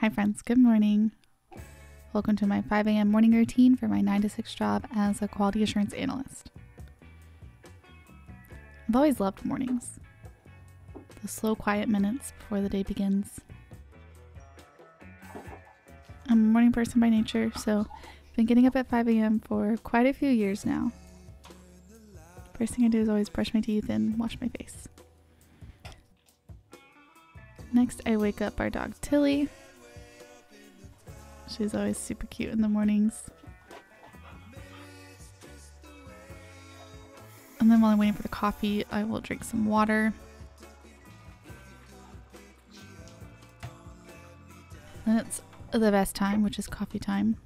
Hi friends, good morning. Welcome to my 5 a.m. morning routine for my 9 to 6 job as a quality assurance analyst. I've always loved mornings. The slow, quiet minutes before the day begins. I'm a morning person by nature, so I've been getting up at 5 a.m. for quite a few years now. First thing I do is always brush my teeth and wash my face. Next, I wake up our dog Tilly. She's always super cute in the mornings. And then while I'm waiting for the coffee, I will drink some water. Then it's the best time, which is coffee time.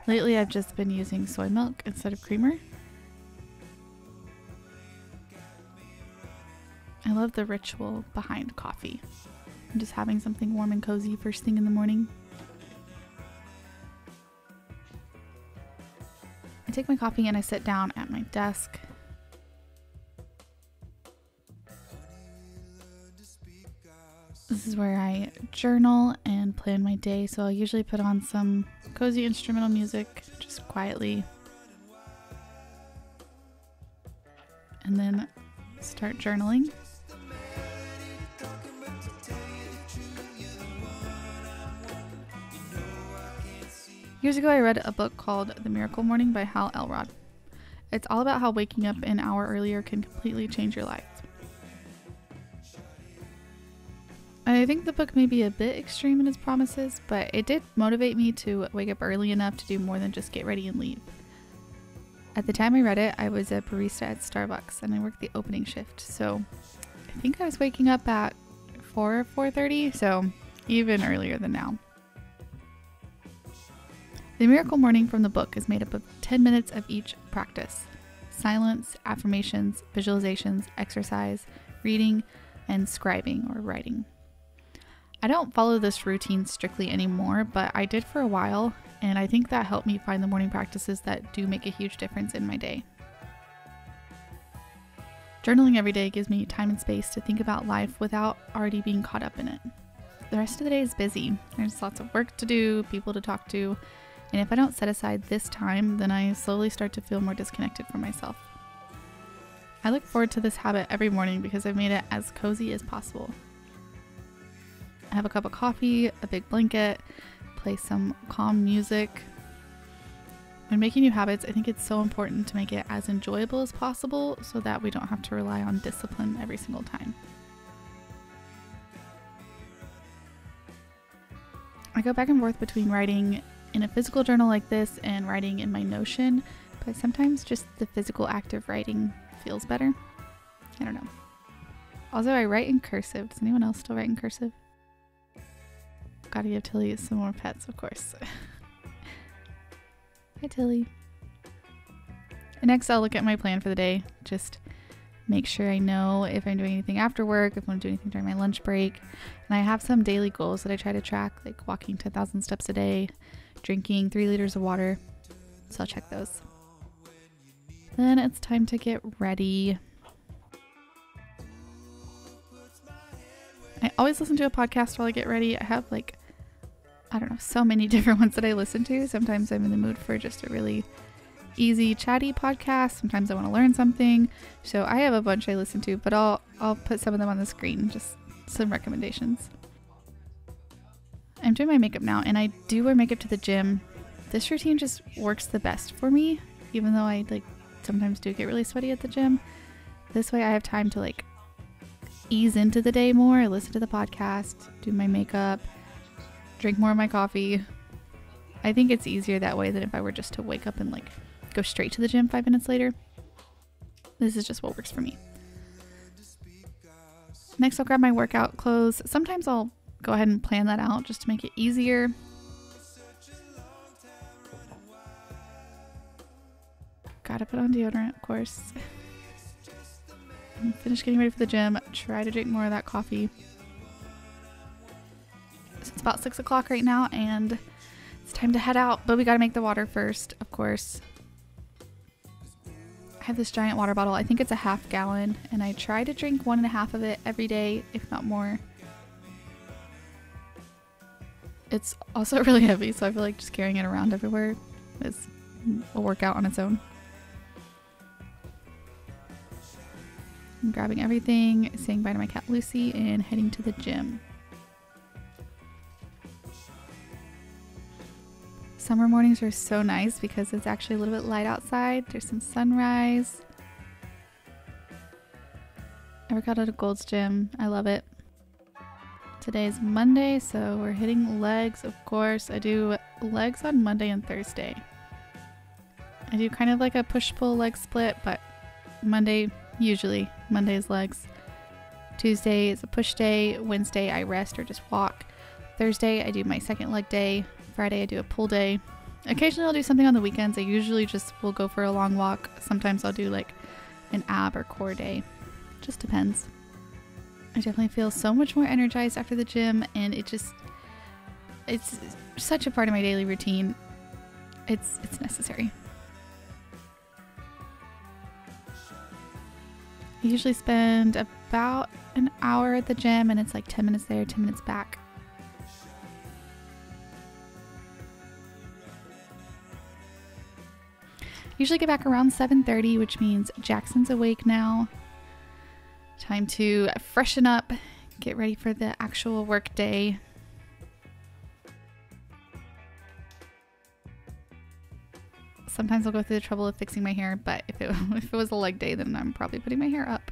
Lately, I've just been using soy milk instead of creamer. I love the ritual behind coffee. And just having something warm and cozy first thing in the morning. I take my coffee and I sit down at my desk. This is where I journal and plan my day, so I'll usually put on some cozy instrumental music just quietly. And then start journaling. Years ago, I read a book called The Miracle Morning by Hal Elrod. It's all about how waking up an hour earlier can completely change your life. I think the book may be a bit extreme in its promises, but it did motivate me to wake up early enough to do more than just get ready and leave. At the time I read it, I was a barista at Starbucks and I worked the opening shift, so I think I was waking up at 4 or 4:30, so even earlier than now. The Miracle Morning from the book is made up of 10 minutes of each practice: silence, affirmations, visualizations, exercise, reading, and scribing or writing. I don't follow this routine strictly anymore, but I did for a while, and I think that helped me find the morning practices that do make a huge difference in my day. Journaling every day gives me time and space to think about life without already being caught up in it. The rest of the day is busy. There's lots of work to do, people to talk to, and if I don't set aside this time, then I slowly start to feel more disconnected from myself. I look forward to this habit every morning because I've made it as cozy as possible. I have a cup of coffee, a big blanket, play some calm music. When making new habits, I think it's so important to make it as enjoyable as possible so that we don't have to rely on discipline every single time. I go back and forth between writing in a physical journal like this and writing in my Notion, but sometimes just the physical act of writing feels better. I don't know. Also, I write in cursive. Does anyone else still write in cursive? Gotta give Tilly some more pets, of course. Hi, Tilly. And next, I'll look at my plan for the day. Just make sure I know if I'm doing anything after work, if I want to do anything during my lunch break. And I have some daily goals that I try to track, like walking 10,000 steps a day, drinking 3 liters of water. So I'll check those. Then it's time to get ready. I always listen to a podcast while I get ready. I have so many different ones that I listen to. Sometimes I'm in the mood for just a really easy, chatty podcast. Sometimes I want to learn something. So I have a bunch I listen to, but I'll put some of them on the screen, just some recommendations. I'm doing my makeup now, and I do wear makeup to the gym. This routine just works the best for me, even though I sometimes do get really sweaty at the gym. This way I have time to ease into the day more. I listen to the podcast, do my makeup, drink more of my coffee. I think it's easier that way than if I were just to wake up and go straight to the gym 5 minutes later. This is just what works for me. Next, I'll grab my workout clothes. Sometimes I'll go ahead and plan that out just to make it easier. Gotta put on deodorant, of course. And finish getting ready for the gym. Try to drink more of that coffee. So it's about 6 o'clock right now, and it's time to head out, but we gotta make the water first, of course. I have this giant water bottle. I think it's a half gallon, and I try to drink 1.5 of it every day, if not more. It's also really heavy, so I feel like just carrying it around everywhere is a workout on its own. I'm grabbing everything, saying bye to my cat Lucy, and heading to the gym. Summer mornings are so nice because it's actually a little bit light outside. There's some sunrise. I work out at a Gold's Gym. I love it. Today is Monday, so we're hitting legs, of course. I do legs on Monday and Thursday. I do kind of like a push-pull leg split, but Monday is legs. Tuesday is a push day. Wednesday I rest or just walk. Thursday I do my second leg day. Friday I do a pull day. Occasionally I'll do something on the weekends. I usually just will go for a long walk. Sometimes I'll do like an ab or core day. Just depends. I definitely feel so much more energized after the gym, and it's such a part of my daily routine. It's necessary. I usually spend about an hour at the gym, and it's like 10 minutes there, 10 minutes back. Usually get back around 7:30, which means Jackson's awake now. Time to freshen up, get ready for the actual work day. Sometimes I'll go through the trouble of fixing my hair, but if it was a leg day, then I'm probably putting my hair up.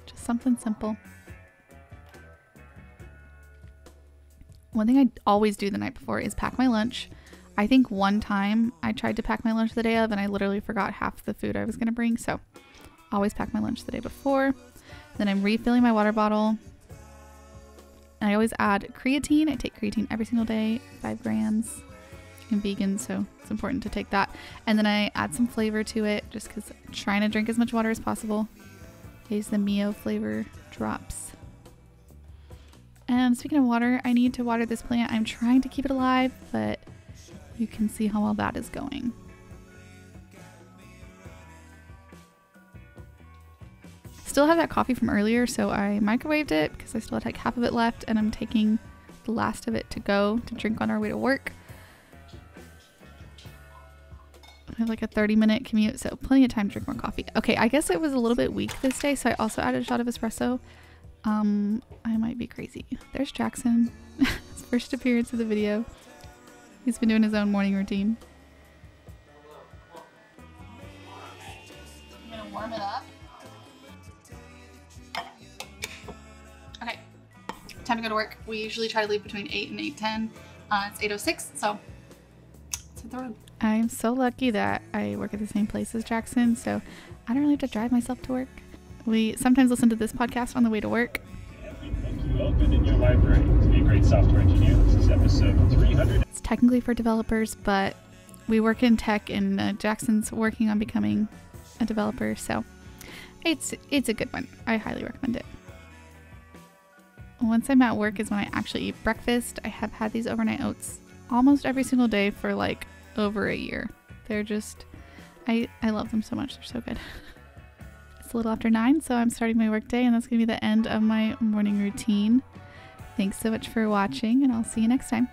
Just something simple. One thing I always do the night before is pack my lunch. I think one time I tried to pack my lunch the day of, and I literally forgot half the food I was going to bring, so always pack my lunch the day before. Then I'm refilling my water bottle. And I always add creatine. I take creatine every single day, 5 grams. I'm vegan, so it's important to take that. And then I add some flavor to it just because I'm trying to drink as much water as possible. I use the Mio flavor drops. And speaking of water, I need to water this plant. I'm trying to keep it alive, but you can see how well that is going. Still have that coffee from earlier, so I microwaved it because I still had like half of it left, and I'm taking the last of it to go to drink on our way to work. I have like a 30-minute commute, so plenty of time to drink more coffee. Okay, I guess it was a little bit weak this day, so I also added a shot of espresso. I might be crazy. There's Jackson. His first appearance of the video. He's been doing his own morning routine. I'm gonna warm it up. Okay, time to go to work. We usually try to leave between 8 and 8:10. It's 8:06, so let's hit the road. I'm so lucky that I work at the same place as Jackson, so I don't really have to drive myself to work. We sometimes listen to this podcast on the way to work. You open in your library to be a great software engineer. This is episode 300. It's technically for developers, but we work in tech, and Jackson's working on becoming a developer, so it's a good one. I highly recommend it. Once I'm at work is when I actually eat breakfast. I have had these overnight oats almost every single day for like over a year. They're just, I love them so much. They're so good. It's a little after 9, so I'm starting my work day, and that's going to be the end of my morning routine. Thanks so much for watching, and I'll see you next time.